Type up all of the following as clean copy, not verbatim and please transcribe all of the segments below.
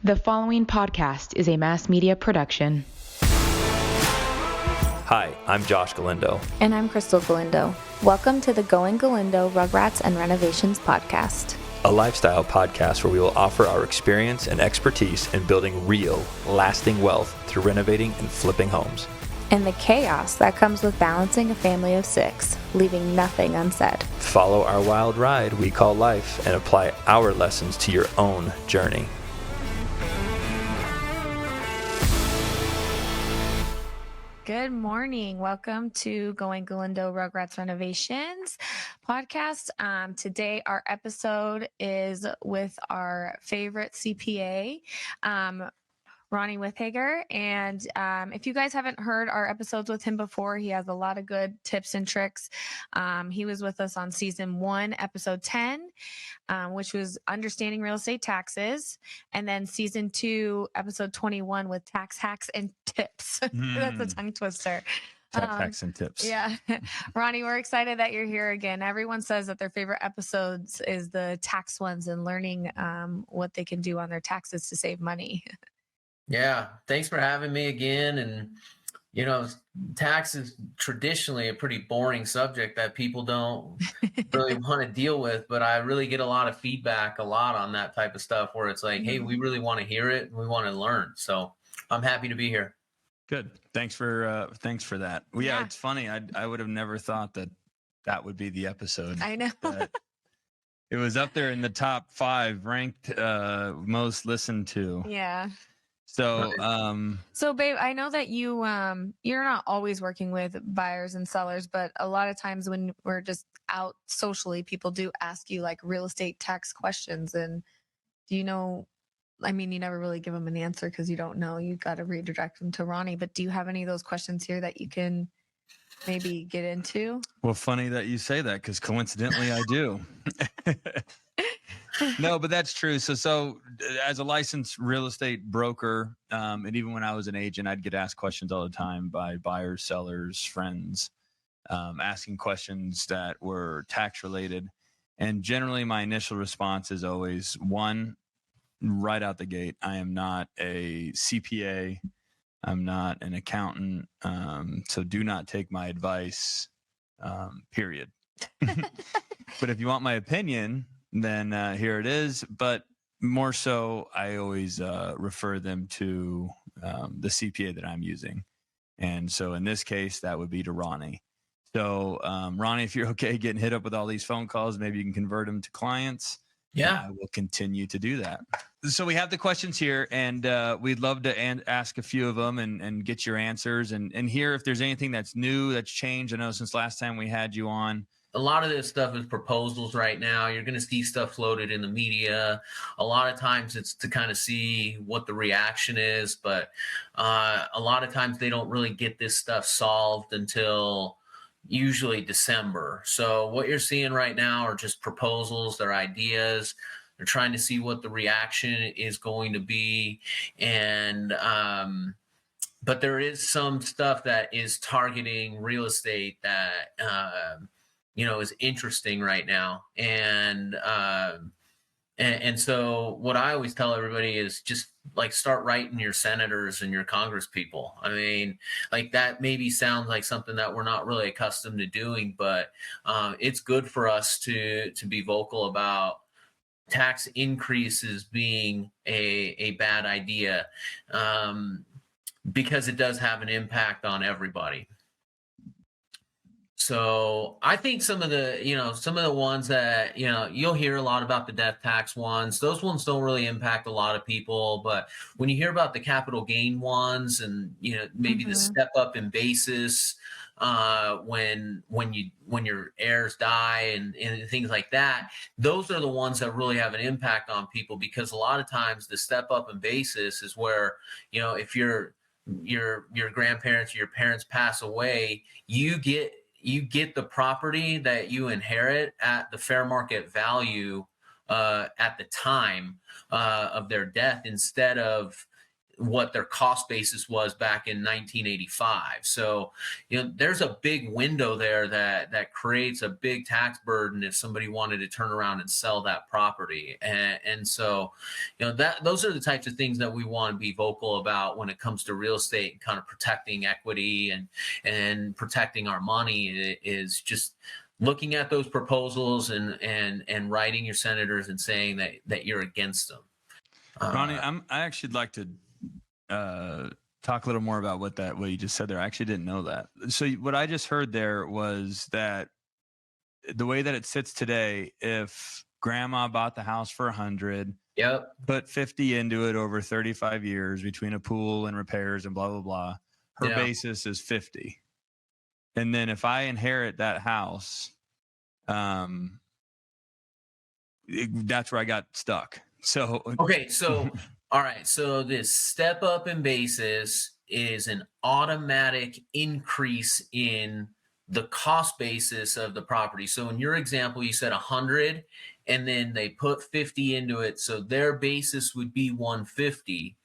The following podcast is a mass media production. Hi, I'm Josh Galindo. And I'm Krystal Galindo. Welcome to the Going Galindo Rugrats and Renovations podcast. A lifestyle podcast where we will offer our experience and expertise in building real, lasting wealth through renovating and flipping homes. And the chaos that comes with balancing a family of 6, leaving nothing unsaid. Follow our wild ride we call life and apply our lessons to your own journey. Good morning. Welcome to Going Galindo Rugrats Renovations podcast. Today, our episode is with our favorite CPA, Ronnie Withaeger. And if you guys haven't heard our episodes with him before, he has a lot of good tips and tricks. He was with us on season 1, episode 10, which was understanding real estate taxes. And then season 2, episode 21 with tax hacks and tips. That's a tongue twister. Tax hacks and tips. Yeah. Ronnie, we're excited that you're here again. Everyone says that their favorite episodes is the tax ones and learning what they can do on their taxes to save money. Yeah, thanks for having me again. And, you know, tax is traditionally a pretty boring subject that people don't really want to deal with. But I really get a lot of feedback on that type of stuff where it's like, hey, we really want to hear it. And we want to learn. So I'm happy to be here. Good. Thanks for that. Well, yeah, it's funny. I would have never thought that would be the episode. I know. It was up there in the top 5 ranked most listened to. Yeah. So, so babe, I know that you're not always working with buyers and sellers, but a lot of times when we're just out socially, people do ask you like real estate tax questions. And do you know, I mean, you never really give them an answer because you don't know, you got to redirect them to Ronnie, but do you have any of those questions here that you can maybe get into? Well, funny that you say that because coincidentally I do. No, but that's true. So as a licensed real estate broker, and even when I was an agent, I'd get asked questions all the time by buyers, sellers, friends, asking questions that were tax related. And generally my initial response is always one, right out the gate, I am not a CPA. I'm not an accountant. So do not take my advice, period. But if you want my opinion, then here it is. But more so, I always refer them to the CPA that I'm using. And so in this case, that would be to Ronnie. So Ronnie, if you're okay getting hit up with all these phone calls, maybe you can convert them to clients. Yeah, I will continue to do that. So we have the questions here, and we'd love to ask a few of them and get your answers and hear if there's anything that's new, that's changed. I know since last time we had you on. a lot of this stuff is proposals right now. You're going to see stuff floated in the media. A lot of times it's to kind of see what the reaction is, but a lot of times they don't really get this stuff solved until usually December. So what you're seeing right now are just proposals, they're ideas. They're trying to see what the reaction is going to be. And, but there is some stuff that is targeting real estate that, is interesting right now. And so what I always tell everybody is just like start writing your senators and your Congress people. I mean, like that maybe sounds like something that we're not really accustomed to doing, but it's good for us to be vocal about tax increases being a bad idea because it does have an impact on everybody. So I think some of the ones that, you'll hear a lot about the death tax ones. Those ones don't really impact a lot of people. But when you hear about the capital gain ones and, maybe the step up in basis when your heirs die and things like that, those are the ones that really have an impact on people, because a lot of times the step up in basis is where, if your grandparents or your parents pass away, you get the property that you inherit at the fair market value at the time of their death, instead of what their cost basis was back in 1985. So, there's a big window there that creates a big tax burden if somebody wanted to turn around and sell that property. And so, those are the types of things that we want to be vocal about when it comes to real estate and kind of protecting equity and protecting our money is just looking at those proposals and writing your senators and saying that you're against them. Ronnie, I actually like to talk a little more about what you just said there. I actually didn't know that. So what I just heard there was that the way that it sits today, if grandma bought the house for 100, yep, put 50 into it over 35 years between a pool and repairs and blah, blah, blah, her basis is 50. And then if I inherit that house, that's where I got stuck. So okay, so all right, so this step up in basis is an automatic increase in the cost basis of the property. So in your example, you said 100, and then they put 50 into it, so their basis would be 150.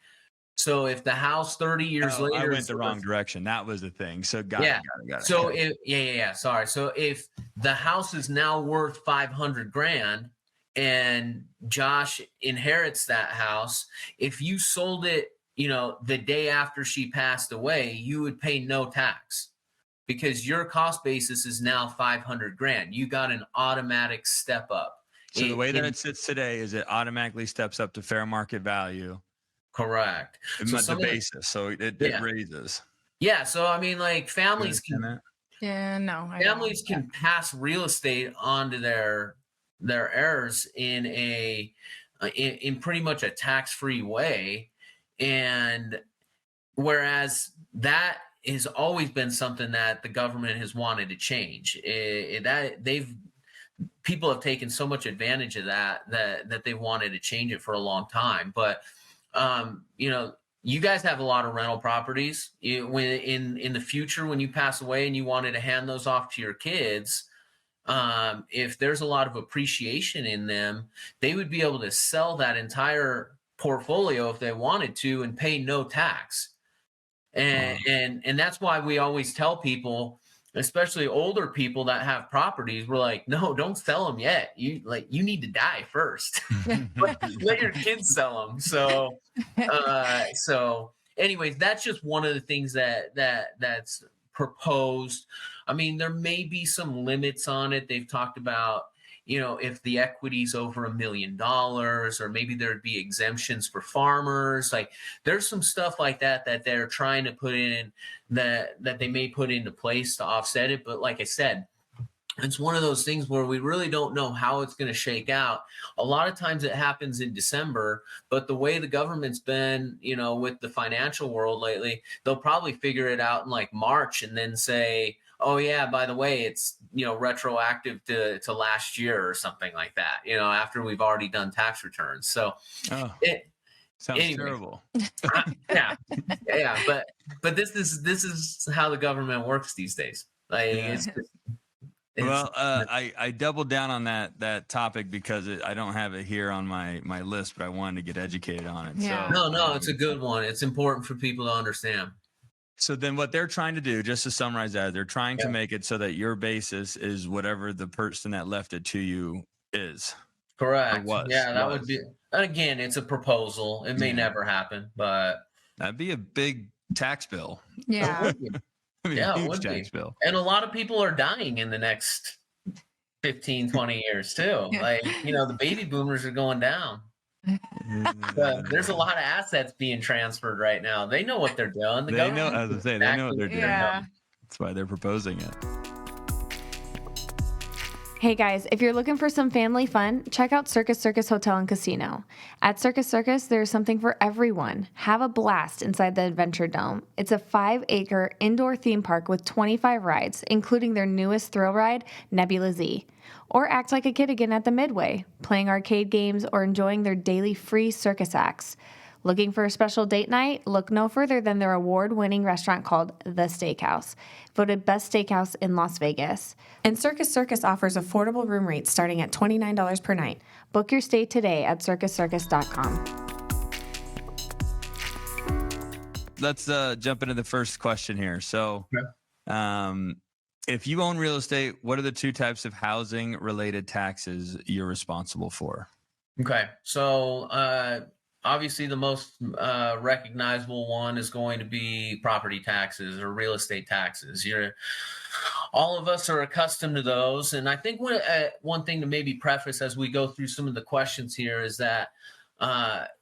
So if the house 30 years later, I went the wrong direction. That was the thing. So got it. So sorry. So if the house is now worth 500 grand and Josh inherits that house, if you sold it, the day after she passed away, you would pay no tax because your cost basis is now 500 grand. You got an automatic step up. So the way that it sits today is it automatically steps up to fair market value. Correct. So the basis. So it raises. Yeah. So I mean, like families can. Yeah. No. Families can pass real estate onto their heirs in pretty much a tax-free way, and whereas that has always been something that the government has wanted to change. People have taken so much advantage of that they wanted to change it for a long time, but. You guys have a lot of rental properties. When in the future, when you pass away and you wanted to hand those off to your kids, if there's a lot of appreciation in them, they would be able to sell that entire portfolio if they wanted to and pay no tax. And that's why we always tell people, especially older people that have properties, we're like, no, don't sell them yet. You need to die first. Let your kids sell them. So anyways, that's just one of the things that's proposed. I mean, there may be some limits on it. They've talked about, if the equity's over $1 million, or maybe there'd be exemptions for farmers. Like there's some stuff like that they're trying to put in that they may put into place to offset it. But like I said, it's one of those things where we really don't know how it's going to shake out. A lot of times it happens in December, but the way the government's been, with the financial world lately, they'll probably figure it out in like March and then say, oh yeah, by the way, it's, retroactive to last year or something like that, after we've already done tax returns. So sounds terrible. Yeah. But this is how the government works these days. Like I doubled down on that topic because I don't have it here on my list, but I wanted to get educated on it. Yeah. So, no, it's a good one. It's important for people to understand. So then what they're trying to do, just to summarize that, they're trying to make it so that your basis is whatever the person that left it to you is. Correct. That would be, again, it's a proposal. It may never happen, but that'd be a big tax bill. Yeah. Huge tax bill. And a lot of people are dying in the next 15, 20 years too. Yeah. Like, the baby boomers are going down. There's a lot of assets being transferred right now. They know what they're doing. They know what they're doing. Yeah. That's why they're proposing it. Hey guys, if you're looking for some family fun, check out Circus Circus Hotel and Casino. At Circus Circus, there's something for everyone. Have a blast inside the Adventure Dome. It's a 5-acre indoor theme park with 25 rides, including their newest thrill ride, Nebula Z. Or act like a kid again at the Midway, playing arcade games or enjoying their daily free circus acts. Looking for a special date night? Look no further than their award-winning restaurant called The Steakhouse, voted best steakhouse in Las Vegas. And Circus Circus offers affordable room rates starting at $29 per night. Book your stay today at circuscircus.com. let's jump into the first question here. So, if you own real estate, what are the two types of housing related taxes you're responsible for? Okay. So, obviously the most recognizable one is going to be property taxes or real estate taxes. All of us are accustomed to those. And I think one thing to maybe preface as we go through some of the questions here is that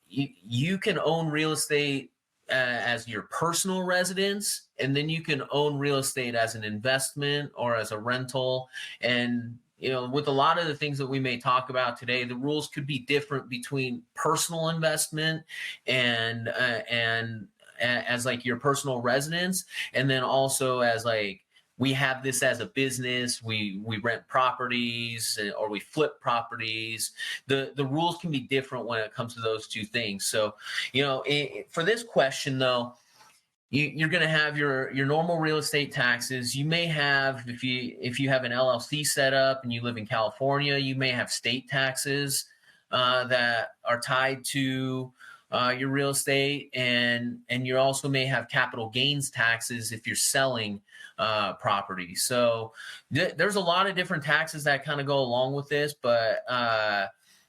you can own real estate as your personal residence, and then you can own real estate as an investment or as a rental. And with a lot of the things that we may talk about today, the rules could be different between personal investment and as like your personal residence, and then also as like we have this as a business, we rent properties or we flip properties. The rules can be different when it comes to those two things. So, for this question though, you're going to have your normal real estate taxes. You may have, if you have an LLC set up and you live in California, you may have state taxes that are tied to your real estate, and you also may have capital gains taxes if you're selling property. So there's a lot of different taxes that kind of go along with this, but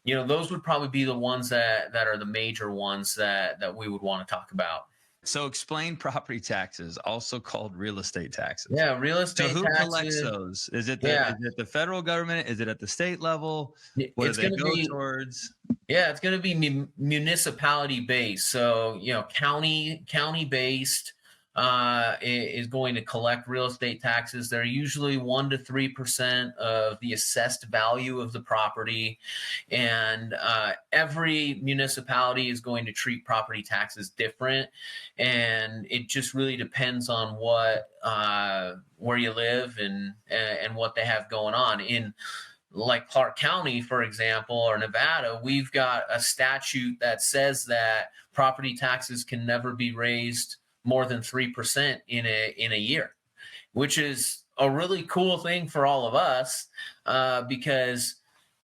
those would probably be the ones that are the major ones that we would want to talk about. So explain property taxes, also called real estate taxes. Yeah, real estate taxes. So who taxes, collects those? Is it the federal government? Is it at the state level? What do they go towards? Yeah, it's going to be municipality based. So, county based is going to collect real estate taxes. They're usually 1% to 3% of the assessed value of the property. And every municipality is going to treat property taxes different. And it just really depends on where you live and what they have going on. In like Clark County, for example, or Nevada, we've got a statute that says that property taxes can never be raised more than 3% in a year, which is a really cool thing for all of us, because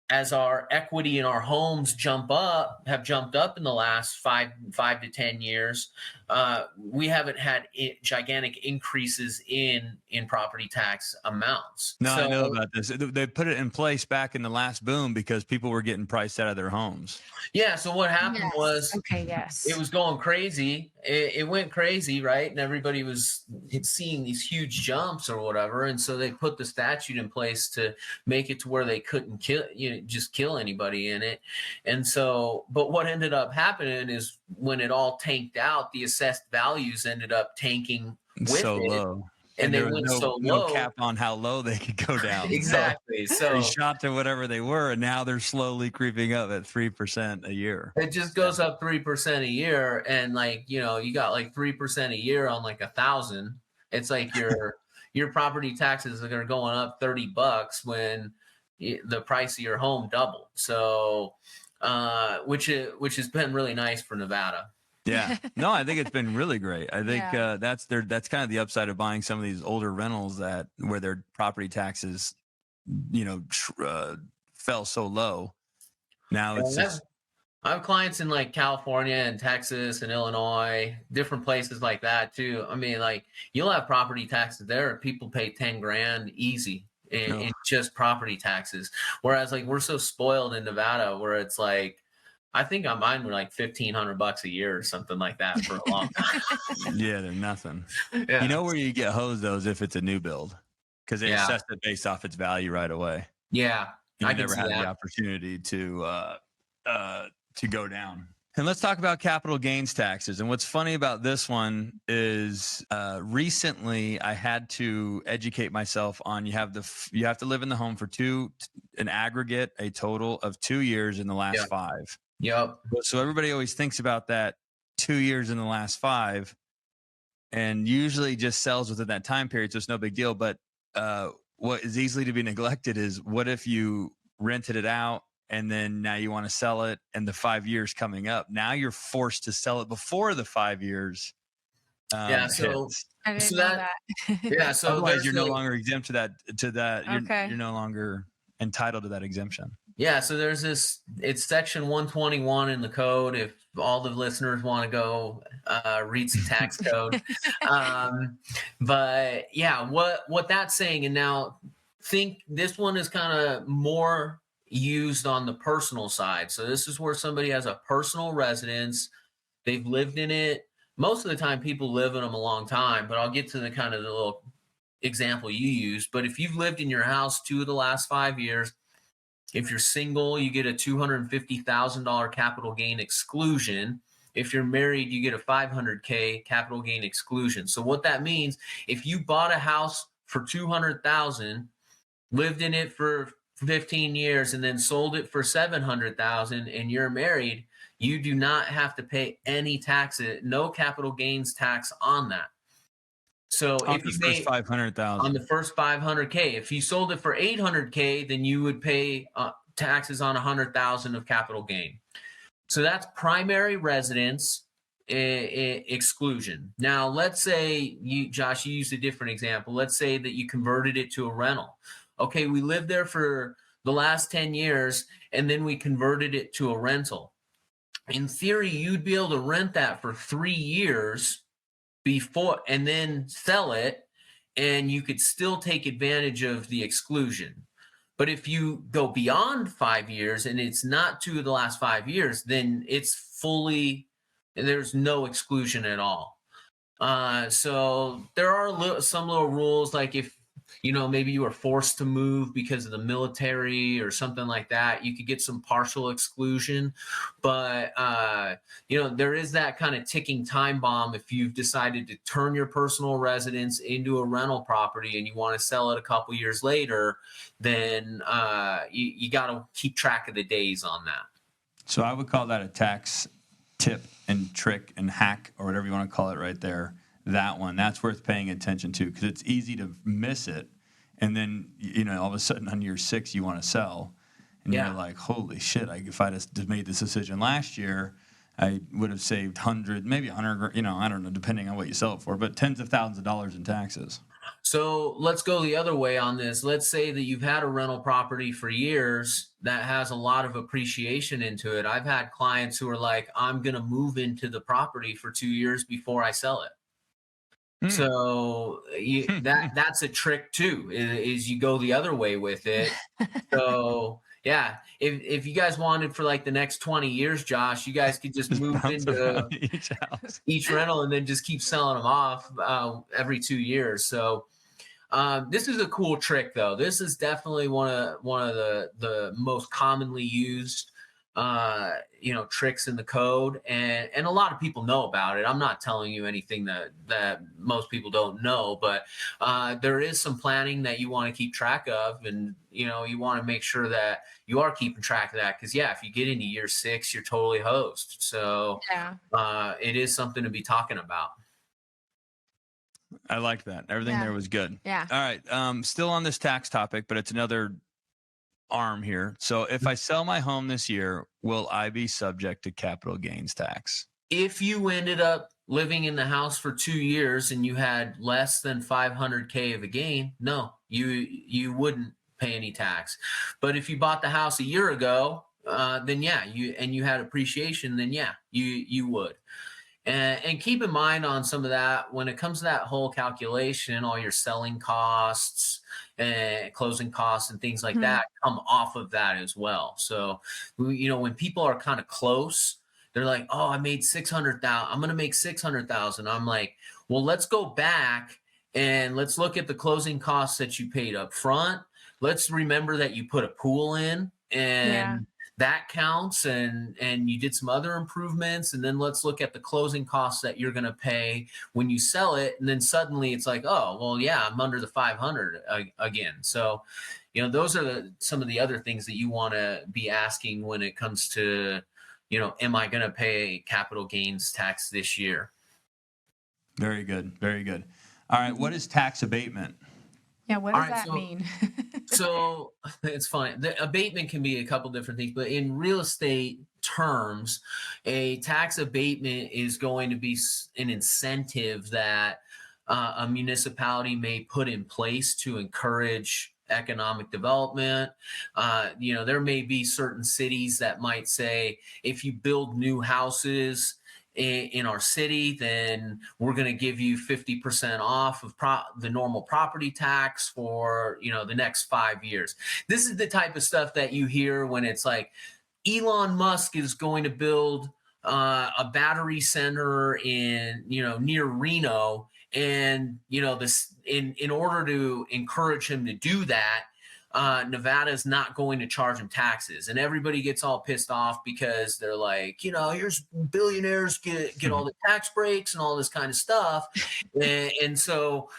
as our equity in our homes have jumped up in the last 5 to 10 years, we haven't had gigantic increases in property tax amounts. No, I know about this. They put it in place back in the last boom because people were getting priced out of their homes. Yeah. So what happened was, yes, it was going crazy. It went crazy, right? And everybody was seeing these huge jumps or whatever. And so they put the statute in place to make it to where they couldn't kill anybody in it. And so, but what ended up happening is when it all tanked out, the assessed values ended up tanking with so it. Low. And they went so low. No cap on how low they could go down. Exactly. So they shot to whatever they were, and now they're slowly creeping up at 3% a year. It just goes up 3% a year, and you got like 3% a year on like 1,000. It's like your property taxes are going up $30 when the price of your home doubled. So, which has been really nice for Nevada. Yeah, no, I think it's been really great. I think that's kind of the upside of buying some of these older rentals where their property taxes, fell so low. Now it's I have clients in like California and Texas and Illinois, different places like that too. I mean, like you'll have property taxes there. People pay 10 grand easy in just property taxes. Whereas like we're so spoiled in Nevada where it's like, I think on mine were like $1,500 a year or something like that for a long time. Yeah, they're nothing. Yeah. You know where you get hosed though is if it's a new build, because they assess it based off its value right away. Yeah, I never had the opportunity to go down. And let's talk about capital gains taxes. And what's funny about this one is recently I had to educate myself on you have to live in the home for a total of 2 years in the last 5. Yep. So everybody always thinks about that 2 years in the last 5 and usually just sells within that time period. So it's no big deal. But what is easily to be neglected is what if you rented it out and then now you want to sell it and the 5 years coming up, now you're forced to sell it before the 5 years. So I didn't know that. Yeah. So otherwise you're no longer exempt to that. Okay. You're no longer entitled to that exemption. Yeah, so there's it's section 121 in the code. If all the listeners want to go read some tax code. But yeah, what that's saying, and now think this one is kind of more used on the personal side. So this is where somebody has a personal residence. They've lived in it. Most of the time people live in them a long time, but I'll get to the kind of the little example you used. But if you've lived in your house 2 of the last 5 years, if you're single, you get a $250,000 capital gain exclusion. If you're married, you get a $500K capital gain exclusion. So what that means, if you bought a house for $200,000, lived in it for 15 years, and then sold it for $700,000, and you're married, you do not have to pay any taxes, no capital gains tax on that. So if you first 500,000 on the first 500K, if you sold it for 800K, then you would pay taxes on 100,000 of capital gain. So that's primary residence exclusion. Now, let's say Josh, you used a different example. Let's say that you converted it to a rental. Okay, we lived there for the last 10 years, and then we converted it to a rental. In theory, you'd be able to rent that for 3 years before and then sell it, and you could still take advantage of the exclusion. But if you go beyond 5 years and it's not 2 of the last 5 years, then it's fully, there's no exclusion at all. So there are some little rules, like if maybe you were forced to move because of the military or something like that, you could get some partial exclusion. But, there is that kind of ticking time bomb. If you've decided to turn your personal residence into a rental property and you want to sell it a couple years later, then you got to keep track of the days on that. So I would call that a tax tip and trick and hack, or whatever you want to call it right there. That one, that's worth paying attention to, because it's easy to miss it. And then, all of a sudden on year 6, you want to sell. And you're like, holy shit, if I'd have made this decision last year, I would have saved maybe 100, I don't know, depending on what you sell it for, but tens of thousands of dollars in taxes. So let's go the other way on this. Let's say that you've had a rental property for years that has a lot of appreciation into it. I've had clients who are like, I'm going to move into the property for 2 years before I sell it. So that's a trick too, is you go the other way with it. So yeah, if you guys wanted for like the next 20 years, Josh, you guys could just move into each rental and then just keep selling them off every 2 years. So this is a cool trick though. This is definitely one of the most commonly used tricks in the code, and a lot of people know about it. I'm not telling you anything that most people don't know, but there is some planning that you want to keep track of, and you want to make sure that you are keeping track of that, because if you get into year 6, you're totally hosed. So it is something to be talking about. I like that. Everything there was good. Yeah. All right. Still on this tax topic, but it's another arm here. So if I sell my home this year, will I be subject to capital gains tax? If you ended up living in the house for 2 years and you had less than 500K of a gain, no, you wouldn't pay any tax. But if you bought the house a year ago, then you had appreciation, then you would. And keep in mind on some of that, when it comes to that whole calculation, all your selling costs and closing costs and things like that come off of that as well. So, when people are kind of close, they're like, oh, I made 600,000. I'm going to make 600,000. I'm like, well, let's go back and let's look at the closing costs that you paid up front. Let's remember that you put a pool in, and that counts, and you did some other improvements, and then let's look at the closing costs that you're going to pay when you sell it, and then suddenly it's like, oh, well, I'm under the 500 again. So those are some of the other things that you want to be asking when it comes to am I going to pay capital gains tax this year? Very good. Very good. All right, what is tax abatement? Yeah, what does that mean? So it's funny. The abatement can be a couple different things, but in real estate terms, a tax abatement is going to be an incentive that a municipality may put in place to encourage economic development. There may be certain cities that might say, if you build new houses in our city, then we're going to give you 50% off of the normal property tax for, the next 5 years. This is the type of stuff that you hear when it's like Elon Musk is going to build a battery center in, near Reno. And, this in order to encourage him to do that, Nevada is not going to charge him taxes, and everybody gets all pissed off because they're like, here's billionaires get all the tax breaks and all this kind of stuff. And so,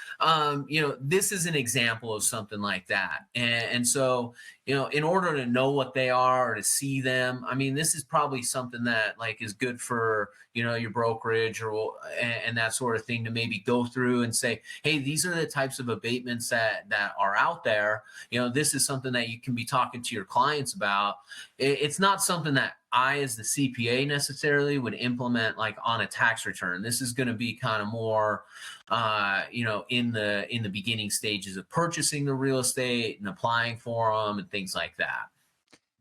this is an example of something like that. And so, in order to know what they are or to see them, I mean, this is probably something that like is good for, your brokerage and that sort of thing, to maybe go through and say, hey, these are the types of abatements that are out there. This is something that you can be talking to your clients about. It's not something that I, as the CPA, necessarily would implement like on a tax return. This is going to be kind of more, in the beginning stages of purchasing the real estate and applying for them and things like that.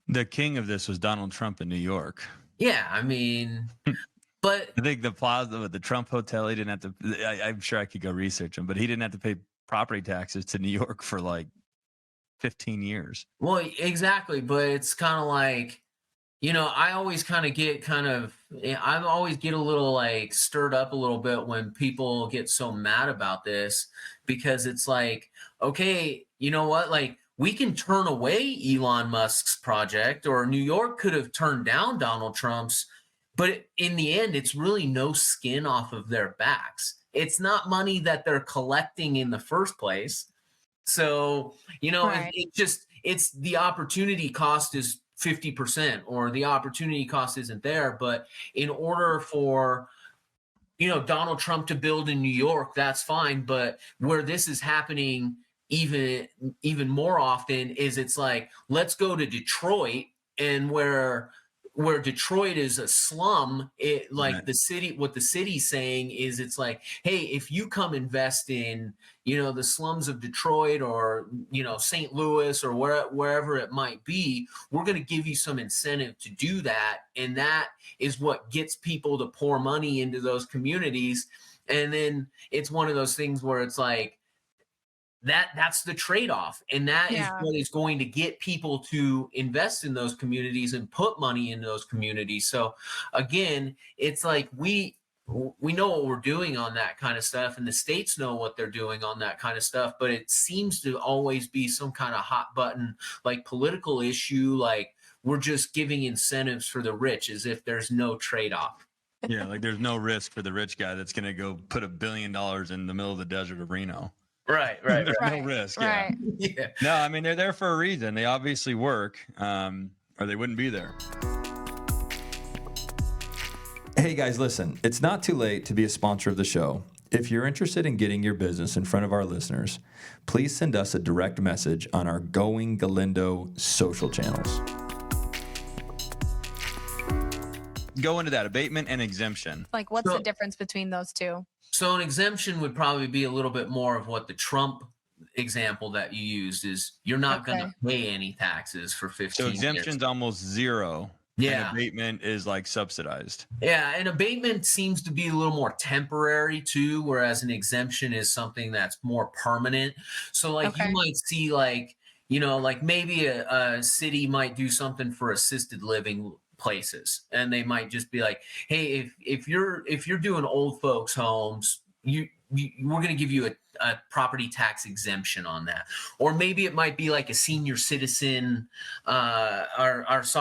The king of this was Donald Trump in New York. Yeah, I mean, but I think the plaza with the Trump Hotel, he didn't have to. I'm sure I could go research him, but he didn't have to pay property taxes to New York for like 15 years. Well, exactly, but it's kind of like, I always I always get a little like stirred up a little bit when people get so mad about this, because it's like, okay, you know what? Like, we can turn away Elon Musk's project, or New York could have turned down Donald Trump's, but in the end, it's really no skin off of their backs. It's not money that they're collecting in the first place. So, Right. it's the opportunity cost is 50%, or the opportunity cost isn't there. But in order for, Donald Trump to build in New York, that's fine. But where this is happening even more often is, it's like, let's go to Detroit, and where Detroit is a slum, Right. what the city's saying is, it's like, hey, if you come invest in, the slums of Detroit, or, St. Louis, or wherever it might be, we're going to give you some incentive to do that. And that is what gets people to pour money into those communities. And then it's one of those things where it's like, that's the trade-off, and that is what is going to get people to invest in those communities and put money into those communities. So again, it's like we know what we're doing on that kind of stuff, and the states know what they're doing on that kind of stuff, but it seems to always be some kind of hot button, like political issue, like we're just giving incentives for the rich as if there's no trade-off. Yeah, like there's no risk for the rich guy that's going to go put $1 billion in the middle of the desert of Reno. Right. There's no risk. Yeah. Right. Yeah. No, I mean, they're there for a reason. They obviously work, or they wouldn't be there. Hey guys, listen, it's not too late to be a sponsor of the show. If you're interested in getting your business in front of our listeners, please send us a direct message on our Going Galindo social channels. Go into that abatement and exemption. Like, what's So- the difference between those two? So an exemption would probably be a little bit more of what the Trump example that you used is. You're not going to pay any taxes for 15 So years. exemption's almost zero. Yeah. And abatement is like subsidized. Yeah, and abatement seems to be a little more temporary too, whereas an exemption is something that's more permanent. So like you might see like, like maybe a city might do something for assisted living places, and they might just be like, hey, if you're doing old folks homes, we're going to give you a property tax exemption on that. Or maybe it might be like a senior citizen, veterans,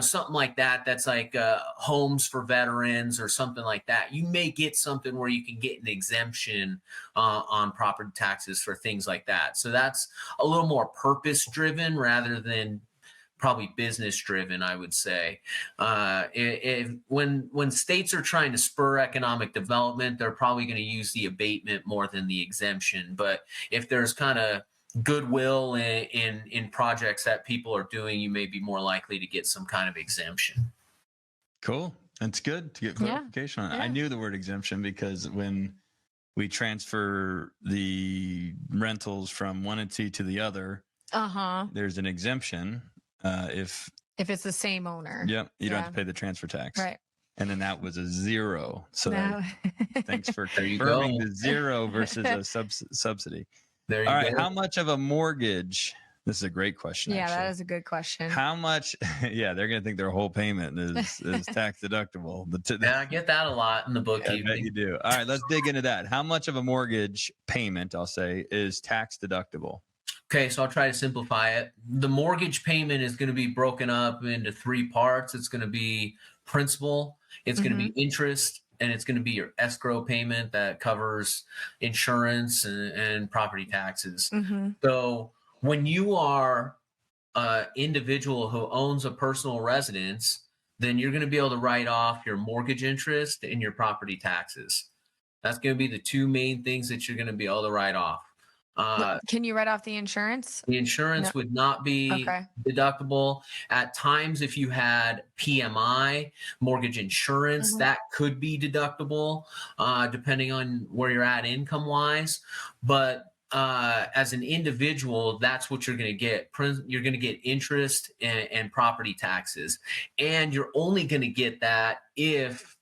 something like that. That's like homes for veterans or something like that. You may get something where you can get an exemption on property taxes for things like that. So that's a little more purpose driven rather than probably business driven, I would say. When states are trying to spur economic development, they're probably going to use the abatement more than the exemption. But if there's kind of goodwill in projects that people are doing, you may be more likely to get some kind of exemption. Cool. That's good to get clarification on it. I knew the word exemption because when we transfer the rentals from one entity to the other, there's an exemption if it's the same owner. Yep, you don't have to pay the transfer tax. Right. And then that was a 0. So thanks for There you confirming go. the 0 versus a subsidy. There you All go. right, how much of a mortgage? This is a great question. Yeah, actually. that is a good question. How much? Yeah, they're going to think their whole payment is tax deductible. Yeah, I get that a lot in the Yeah, bookkeeping. I bet you do. All right, let's dig into that. How much of a mortgage payment, I'll say, is tax deductible? Okay, so I'll try to simplify it. The mortgage payment is going to be broken up into 3 parts. It's going to be principal, it's going to be interest, and it's going to be your escrow payment that covers insurance and property taxes. So when you are an individual who owns a personal residence, then you're going to be able to write off your mortgage interest and your property taxes. That's going to be the 2 main things that you're going to be able to write off. Can you write off the insurance? The insurance would not be deductible. At times, if you had PMI, mortgage insurance, that could be deductible, depending on where you're at income-wise. But as an individual, that's what you're going to get. You're going to get interest and property taxes. And you're only going to get that if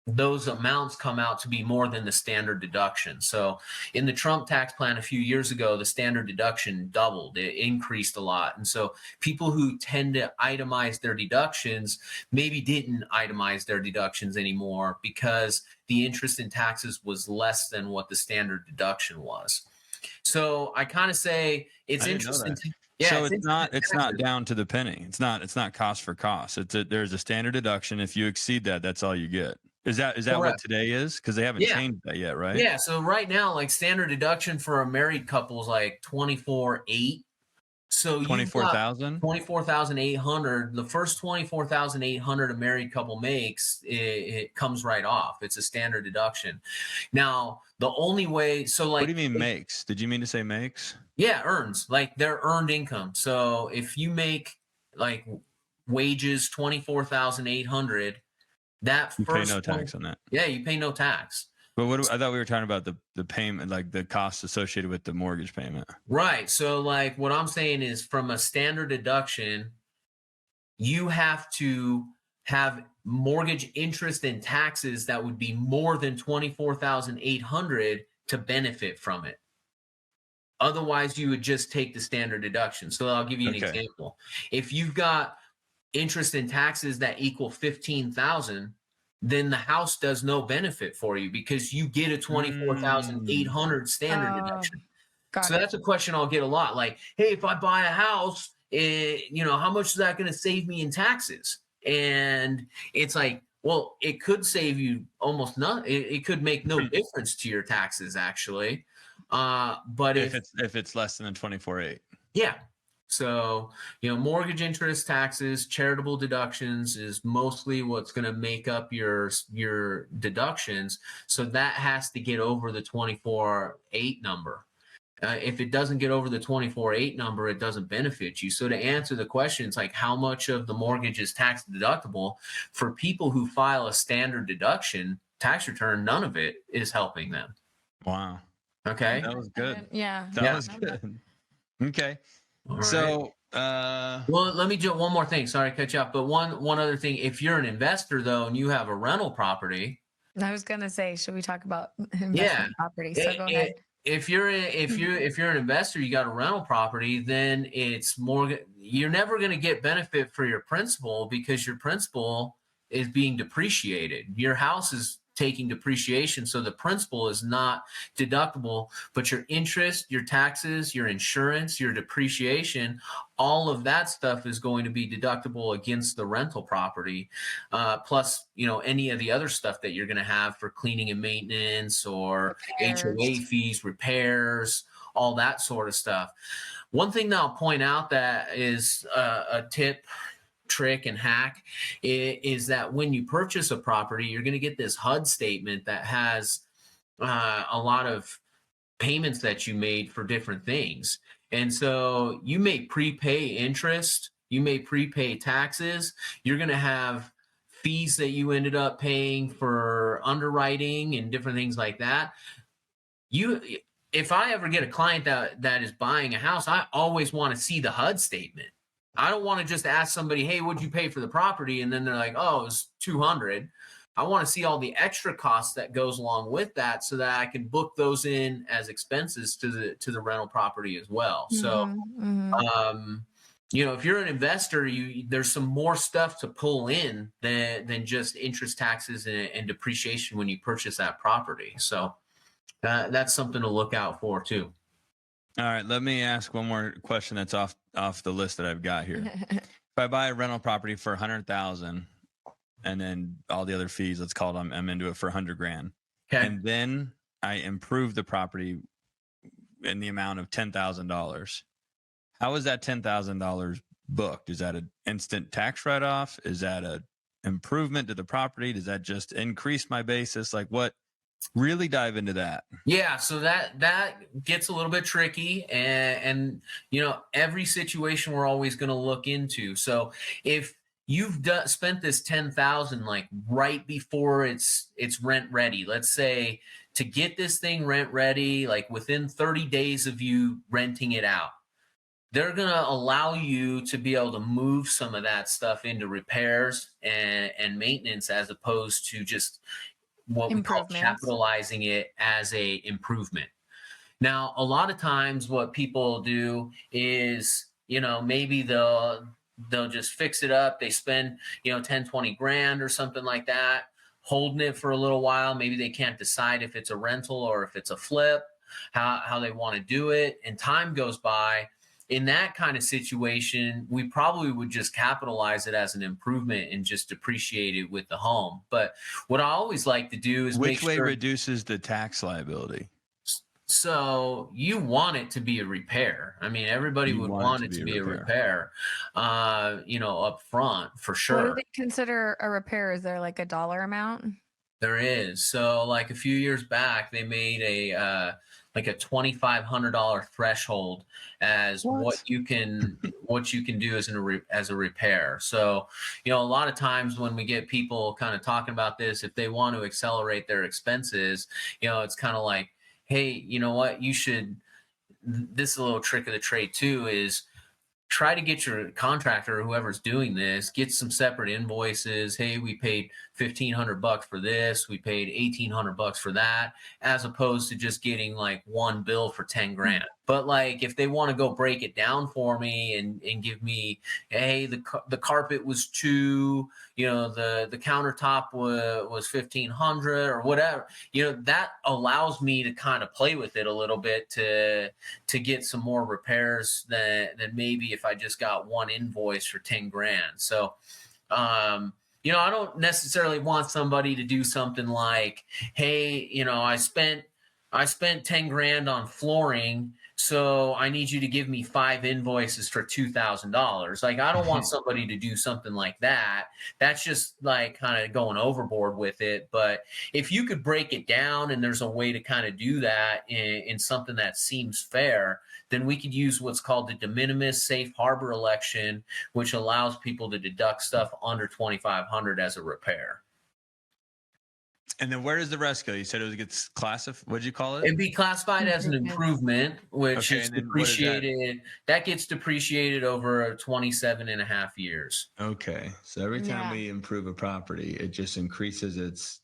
those amounts come out to be more than the standard deduction. So in the Trump tax plan a few years ago, the standard deduction doubled. It increased a lot. And so people who tend to itemize their deductions maybe didn't itemize their deductions anymore because the interest in taxes was less than what the standard deduction was. So I kind of say it's interesting. Yeah, so it's not down to the penny. It's not cost for cost. There's a standard deduction. If you exceed that, that's all you get. Is that what today is? Because they haven't changed that yet, right? Yeah. So right now, like standard deduction for a married couple is like $24,800. So $24,000? $24,800. The first $24,800 a married couple makes, it comes right off. It's a standard deduction. Now, the only way, so like, what do you mean makes? Did you mean to say makes? Yeah, earns, like their earned income. So if you make like wages $24,800, that you first pay no tax on that. Yeah, you pay no tax. But I thought we were talking about the payment, like the costs associated with the mortgage payment. Right. So like what I'm saying is from a standard deduction, you have to have mortgage interest and taxes that would be more than $24,800 to benefit from it. Otherwise, you would just take the standard deduction. So I'll give you an example. If you've got interest and taxes that equal $15,000, then the house does no benefit for you because you get a $24,800 standard deduction. So that's a question I'll get a lot. Like, hey, if I buy a house, how much is that going to save me in taxes? And it's like, well, it could save you almost nothing. It could make no difference to your taxes, actually. But if it's less than 24,800. Yeah. So, mortgage interest, taxes, charitable deductions is mostly what's going to make up your deductions. So that has to get over the 24,800 number. If it doesn't get over the 24,800 number, it doesn't benefit you. So to answer the question, it's like how much of the mortgage is tax deductible? For people who file a standard deduction tax return, none of it is helping them. Wow. Okay. That was good. Yeah. That was good. Okay. All right. So, well, let me do one more thing. Sorry to cut you off, but one other thing. If you're an investor though, and you have a rental property, I was gonna say, should we talk about investment property? So go ahead. If you're an investor, you got a rental property, then it's more. You're never going to get benefit for your principal because your principal is being depreciated. Your house is taking depreciation, so the principal is not deductible, but your interest, your taxes, your insurance, your depreciation, all of that stuff is going to be deductible against the rental property, plus any of the other stuff that you're going to have for cleaning and maintenance or HOA fees, repairs, all that sort of stuff. One thing that I'll point out that is a tip, trick, and hack is that when you purchase a property, you're going to get this HUD statement that has a lot of payments that you made for different things. And so you may prepay interest, you may prepay taxes, you're going to have fees that you ended up paying for underwriting and different things like that. if I ever get a client that is buying a house, I always want to see the HUD statement. I don't want to just ask somebody, hey, what'd you pay for the property? And then they're like, oh, it was $200. I want to see all the extra costs that goes along with that so that I can book those in as expenses to the rental property as well. So, if you're an investor, there's some more stuff to pull in than just interest, taxes, and depreciation when you purchase that property. So that's something to look out for too. All right, let me ask one more question that's off the list that I've got here. If I buy a rental property for $100,000 and then all the other fees, let's call them, I'm into it for $100,000, okay, and then I improve the property in the amount of $10,000. How is that $10,000 booked? Is that an instant tax write-off? Is that an improvement to the property? Does that just increase my basis? Like what? Really dive into that. Yeah, so that gets a little bit tricky, and every situation we're always going to look into. So if you've spent this $10,000 like right before it's rent ready, let's say to get this thing rent ready, like within 30 days of you renting it out, they're going to allow you to be able to move some of that stuff into repairs and maintenance, as opposed to just what we call capitalizing it as a improvement. Now, a lot of times what people do is, maybe they'll just fix it up. They spend, 10, 20 grand or something like that, holding it for a little while. Maybe they can't decide if it's a rental or if it's a flip, how they want to do it. And time goes by. In that kind of situation, we probably would just capitalize it as an improvement and just depreciate it with the home. But what I always like to do is which way reduces the tax liability? So you want it to be a repair. I mean, everybody would want it to be a repair, up front for sure. What do they consider a repair? Is there like a dollar amount? There is. So like a few years back, they made a $2,500 threshold as what you can do as a repair. So, a lot of times when we get people kind of talking about this, if they want to accelerate their expenses, it's kind of like, hey, you know what, this is a little trick of the trade too, is try to get your contractor or whoever's doing this, get some separate invoices. Hey, we paid $1,500 for this. We paid $1,800 for that, as opposed to just getting like one bill for 10 grand. But like, if they want to go break it down for me and give me, hey, the carpet was $2,000, the countertop was $1,500 or whatever, that allows me to kind of play with it a little bit to get some more repairs than maybe if I just got one invoice for 10 grand. So, I don't necessarily want somebody to do something like, hey, I spent 10 grand on flooring, so I need you to give me 5 invoices for $2,000. Like, I don't want somebody to do something like that. That's just like kind of going overboard with it. But if you could break it down and there's a way to kind of do that in something that seems fair, then we could use what's called the de minimis safe harbor election, which allows people to deduct stuff under $2,500 as a repair. And then where does the rest go? You said it gets classified. What did you call it? It'd be classified as an improvement, which is depreciated. That gets depreciated over 27 and a half years. Okay. So every time we improve a property, it just increases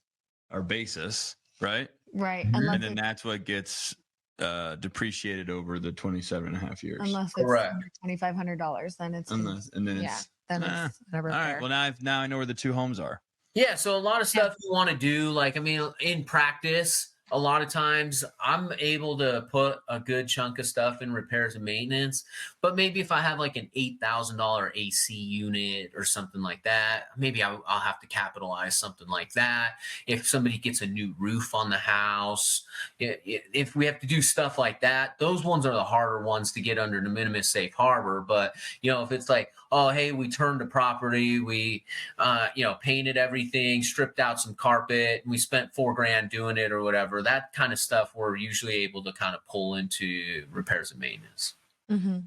our basis, right? Right. And then that's what gets depreciated over the 27 and a half years. Unless it's $2,500, then it's it's a repair. All right. Well, now I know where the 2 homes are. Yeah, so a lot of stuff you want to do, like, I mean, in practice, a lot of times I'm able to put a good chunk of stuff in repairs and maintenance, but maybe if I have like an $8,000 AC unit or something like that, maybe I'll have to capitalize something like that. If somebody gets a new roof on the house, if we have to do stuff like that, those ones are the harder ones to get under the minimis safe harbor. But, if it's like, oh, hey, we turned the property, we, painted everything, stripped out some carpet, and we spent $4 grand doing it or whatever, that kind of stuff we're usually able to kind of pull into repairs and maintenance. Mm-hmm.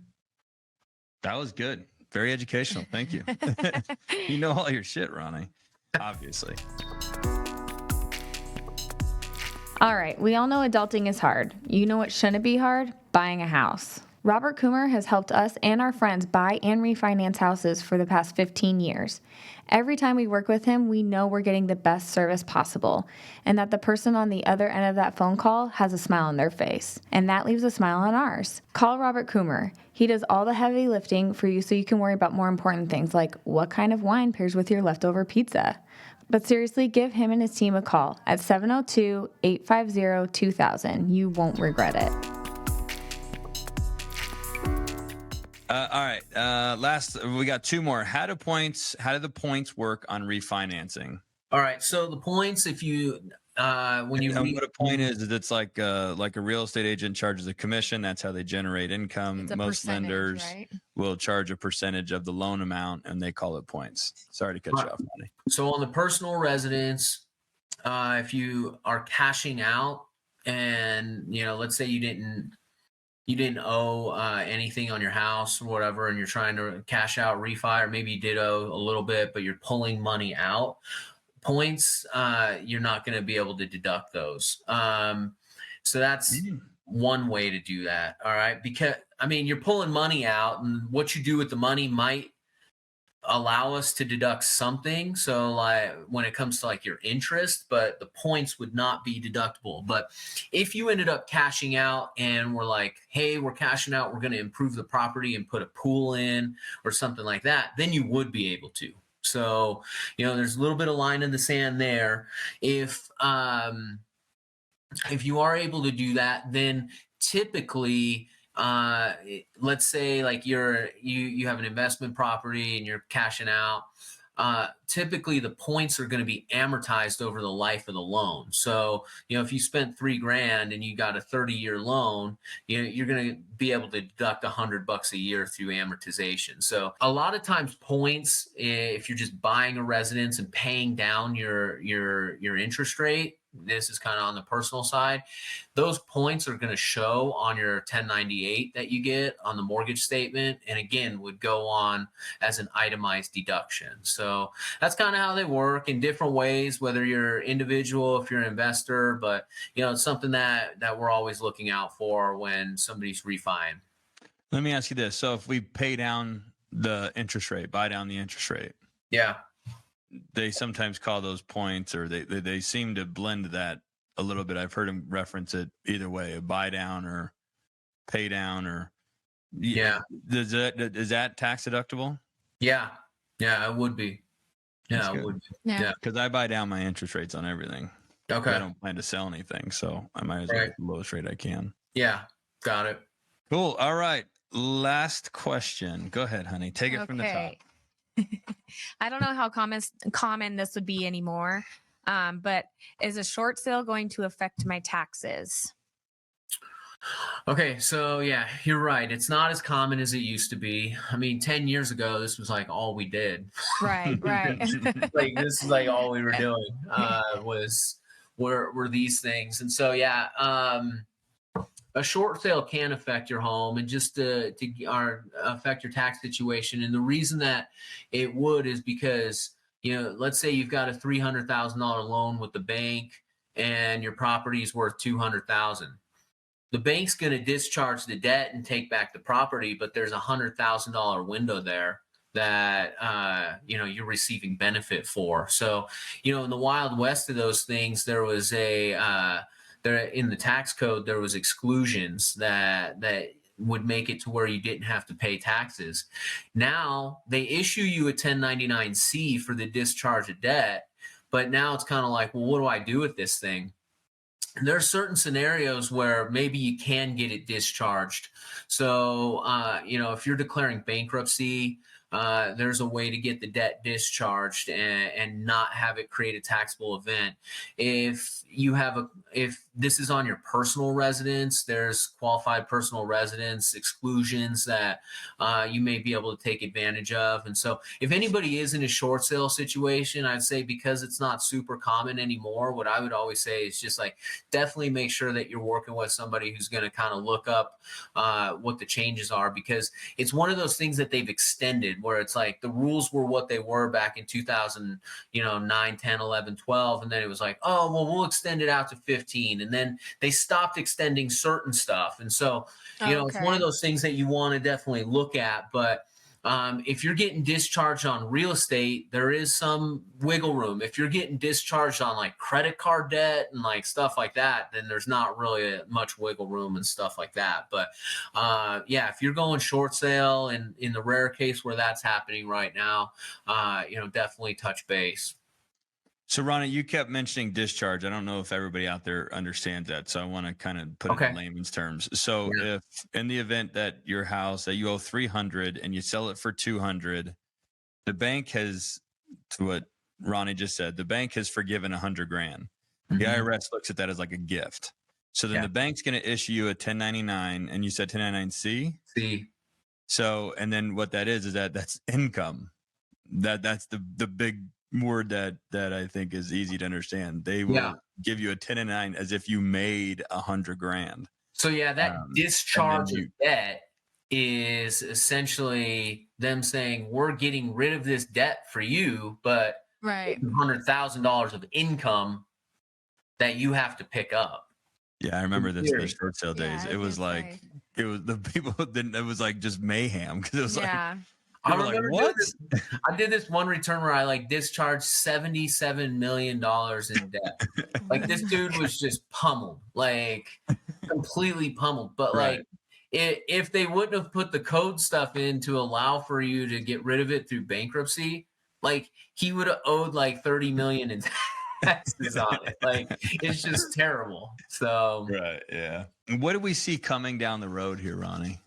That was good. Very educational. Thank you. You know all your shit, Ronnie, obviously. All right, we all know adulting is hard. You know what shouldn't be hard? Buying a house. Robert Coomer has helped us and our friends buy and refinance houses for the past 15 years. Every time we work with him, we know we're getting the best service possible and that the person on the other end of that phone call has a smile on their face. And that leaves a smile on ours. Call Robert Coomer. He does all the heavy lifting for you so you can worry about more important things like what kind of wine pairs with your leftover pizza. But seriously, give him and his team a call at 702-850-2000. You won't regret it. All right. Last, we got two more. How do the points work on refinancing? All right. So the points, if you when you what a point is it's like a real estate agent charges a commission. That's how they generate income. Most lenders will charge a percentage of the loan amount, and they call it points. Sorry to cut you off, Ronnie. So on the personal residence, if you are cashing out, and let's say you didn't owe anything on your house or whatever, and you're trying to cash out, refi, or maybe you did owe a little bit, but you're pulling money out. Points, you're not going to be able to deduct those. So that's one way to do that. All right. Because you're pulling money out, and what you do with the money might allow us to deduct something. So like when it comes to like your interest, but the points would not be deductible. But if you ended up cashing out and we're like, hey, we're cashing out, we're going to improve the property and put a pool in or something like that, then you would be able to. So, there's a little bit of line in the sand there. If you are able to do that, then typically, let's say like you have an investment property and you're cashing out. Typically the points are going to be amortized over the life of the loan. So, if you spent $3,000 and you got a 30-year loan, you're going to be able to deduct $100 a year through amortization. So a lot of times points, if you're just buying a residence and paying down your interest rate, this is kind of on the personal side, those points are going to show on your 1098 that you get on the mortgage statement, and again would go on as an itemized deduction. So that's kind of how they work in different ways, whether you're individual, if you're an investor, but it's something that we're always looking out for when somebody's refining. Let me ask you this. So if we pay down the interest rate, buy down the interest rate. Yeah. They sometimes call those points, or they seem to blend that a little bit. I've heard them reference it either way, a buy down or pay down, or is that tax deductible? Yeah, it would be. Yeah, it would be. Yeah, because I buy down my interest rates on everything. Okay. I don't plan to sell anything, so I might as well get the lowest rate I can. Yeah, got it. Cool. All right. Last question. Go ahead, honey. Take it from the top. I don't know how common this would be anymore, but is a short sale going to affect my taxes? Okay, so yeah, you're right. It's not as common as it used to be. 10 years ago, this was like all we did. Right. Like this is like all we were doing were these things. And so yeah, a short sale can affect your home and just affect your tax situation. And the reason that it would is because, let's say you've got a $300,000 loan with the bank and your property is worth $200,000. The bank's going to discharge the debt and take back the property, but there's a $100,000 window there that, you're receiving benefit for. So, in the Wild West of those things, there was in the tax code, there was exclusions that would make it to where you didn't have to pay taxes. Now they issue you a 1099-C for the discharge of debt, but now it's kind of like, well, what do I do with this thing? And there are certain scenarios where maybe you can get it discharged. So, if you're declaring bankruptcy, there's a way to get the debt discharged and not have it create a taxable event. If this is on your personal residence, there's qualified personal residence exclusions that you may be able to take advantage of. And so if anybody is in a short sale situation, I'd say because it's not super common anymore, what I would always say is just like definitely make sure that you're working with somebody who's going to kind of look up what the changes are, because it's one of those things that they've extended where it's like the rules were what they were back in 2009, 10, 11, 12. And then it was like, oh, well, we'll extend it out to 15. and then they stopped extending certain stuff. And so, it's one of those things that you want to definitely look at. But if you're getting discharged on real estate, there is some wiggle room. If you're getting discharged on like credit card debt and like stuff like that, then there's not really much wiggle room and stuff like that. But if you're going short sale, and in the rare case where that's happening right now, definitely touch base. So, Ronnie, you kept mentioning discharge. I don't know if everybody out there understands that, so I want to kind of put it in layman's terms. So, if in the event that your house that you owe $300 and you sell it for $200, the bank has, to what Ronnie just said, the bank has forgiven $100,000. Mm-hmm. The IRS looks at that as like a gift. So then the bank's going to issue you a 1099, and you said 1099-C. C. So, and then what that is that's income. That's the big word that I think is easy to understand. They will give you a 1099 as if you made $100,000. So that discharge of debt is essentially them saying, we're getting rid of this debt for you, but $100,000 of income that you have to pick up. Yeah, I remember this in the short sale days. It was like it was the people didn't. It was like just mayhem because it was like. I remember what? I did this one return where I like discharged $77 million in debt. Like this dude was just pummeled, like completely pummeled. But like if they wouldn't have put the code stuff in to allow for you to get rid of it through bankruptcy, like he would have owed like $30 million in taxes on it. Like it's just terrible. So What do we see coming down the road here, Ronnie?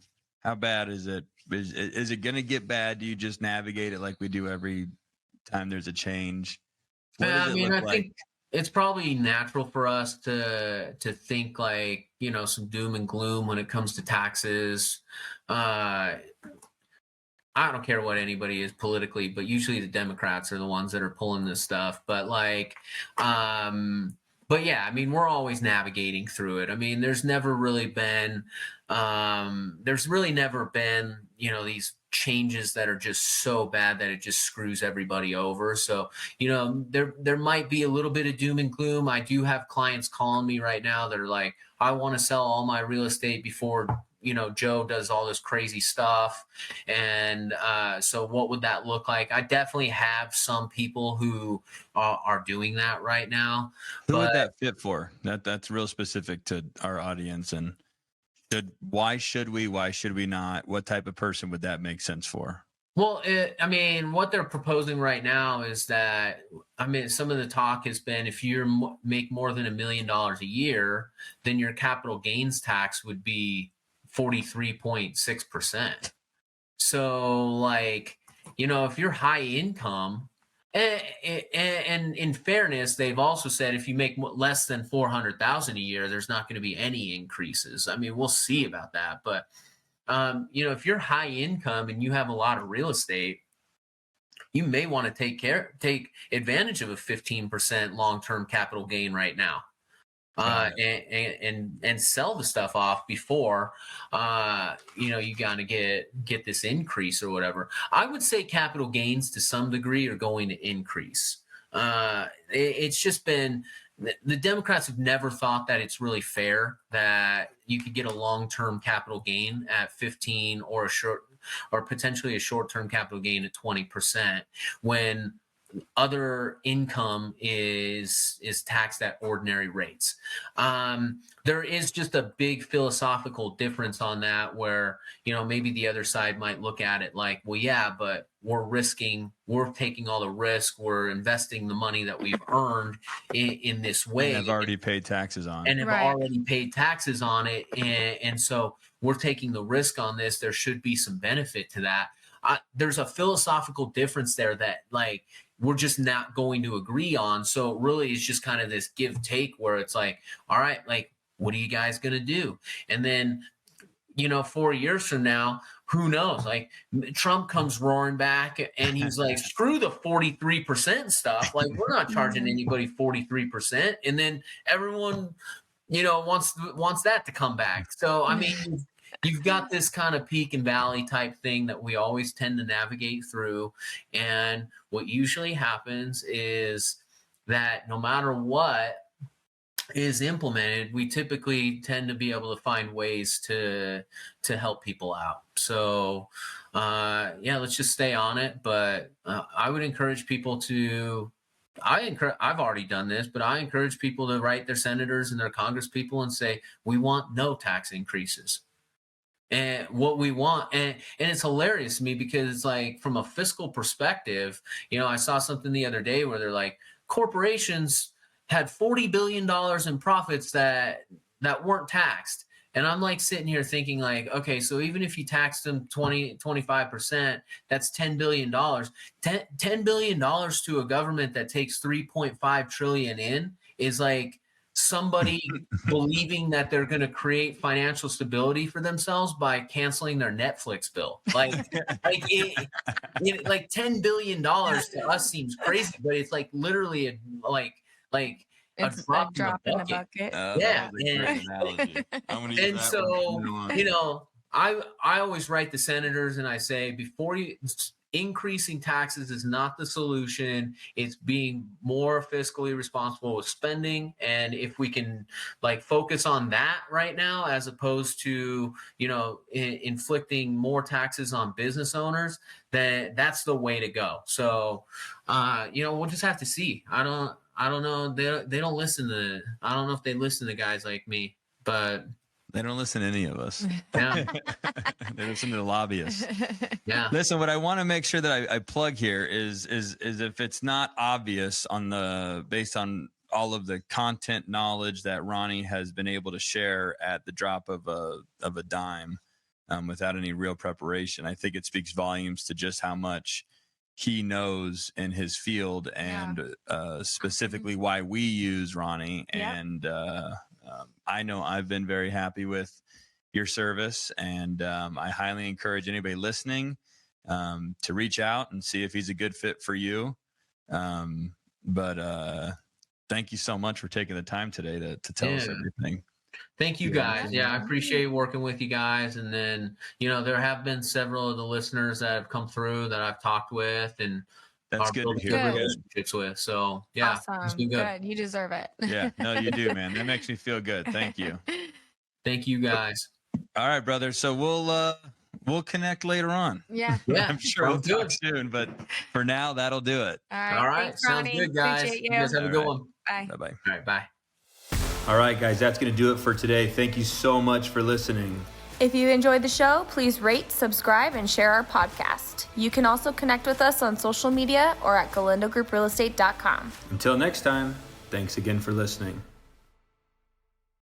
How bad is it? Is it going to get bad? Do you just navigate it like we do every time there's a change? I think it's probably natural for us to think like, some doom and gloom when it comes to taxes. I don't care what anybody is politically, but usually the Democrats are the ones that are pulling this stuff. But like, we're always navigating through it. I mean, there's really never been, these changes that are just so bad that it just screws everybody over. So, there might be a little bit of doom and gloom. I do have clients calling me right now that are like, I want to sell all my real estate before, Joe does all this crazy stuff. And so what would that look like? I definitely have some people who are doing that right now. Who would that fit for? That's real specific to our audience. And why should we not? What type of person would that make sense for? Well, what they're proposing right now is that, some of the talk has been if you make more than $1 million a year, then your capital gains tax would be 43.6%. So like, if you're high income, and in fairness, they've also said if you make less than $400,000 a year, there's not going to be any increases. We'll see about that. But, if you're high income and you have a lot of real estate, you may want to take advantage of a 15% long-term capital gain right now. And sell the stuff off before, you gotta get this increase or whatever. I would say capital gains to some degree are going to increase. It's just been, the Democrats have never thought that it's really fair that you could get a long-term capital gain at 15 or potentially a short-term capital gain at 20% when other income is taxed at ordinary rates. There is just a big philosophical difference on that where, maybe the other side might look at it like, well, yeah, but we're taking all the risk. We're investing the money that we've earned in this way. And have already paid taxes on it. And have already paid taxes on it. And so we're taking the risk on this. There should be some benefit to that. There's a philosophical difference there that like, we're just not going to agree on. So really it's just kind of this give take where it's like, all right, like, what are you guys going to do? And then, 4 years from now, who knows? Like Trump comes roaring back and he's like, screw the 43% stuff. Like we're not charging anybody 43%. And then everyone, wants that to come back. So, you've got this kind of peak and valley type thing that we always tend to navigate through. And what usually happens is that no matter what, is implemented, we typically tend to be able to find ways to help people out. So let's just stay on it. But I would encourage people to, I've already done this, but I encourage people to write their senators and their Congress people and say, we want no tax increases. And what we want, and it's hilarious to me because it's like, from a fiscal perspective, I saw something the other day where they're like, corporations had $40 billion in profits that weren't taxed. And I'm like sitting here thinking like, okay, so even if you tax them 25%, that's $10 billion. $10 billion to a government that takes 3.5 trillion in is like somebody believing that they're going to create financial stability for themselves by canceling their Netflix bill. Like $10 billion to us seems crazy, but it's like literally It's a drop in the bucket. Yeah. And And so, I always write the senators and I say, increasing taxes is not the solution. It's being more fiscally responsible with spending. And if we can focus on that right now, as opposed to, inflicting more taxes on business owners, then that's the way to go. So, we'll just have to see. I don't know. They don't listen to, I don't know if they listen to guys like me, but they don't listen to any of us. yeah. They listen to the lobbyists. Yeah. Listen, what I want to make sure that I plug here is if it's not obvious based on all of the content knowledge that Ronnie has been able to share at the drop of a dime, without any real preparation, I think it speaks volumes to just how much he knows in his field, and specifically why we use Ronnie. And I know I've been very happy with your service, and I highly encourage anybody listening to reach out and see if he's a good fit for you. But thank you so much for taking the time today to tell us everything. Thank you guys. Yeah, I appreciate working with you guys. And then, there have been several of the listeners that have come through that I've talked with and that's good to hear. Relationships with. So yeah, awesome. It's been good. You deserve it. Yeah, no, you do, man. That makes me feel good. Thank you. Thank you guys. All right, brother. So we'll connect later on. Yeah. I'm sure we'll talk soon, but for now, that'll do it. All right. Thanks, Sounds Ronnie. good, guys. Appreciate You guys have a good one. Bye. Bye-bye. All right. Bye. All right, guys, that's going to do it for today. Thank you so much for listening. If you enjoyed the show, please rate, subscribe, and share our podcast. You can also connect with us on social media or at galindogrouprealestate.com. Until next time, thanks again for listening.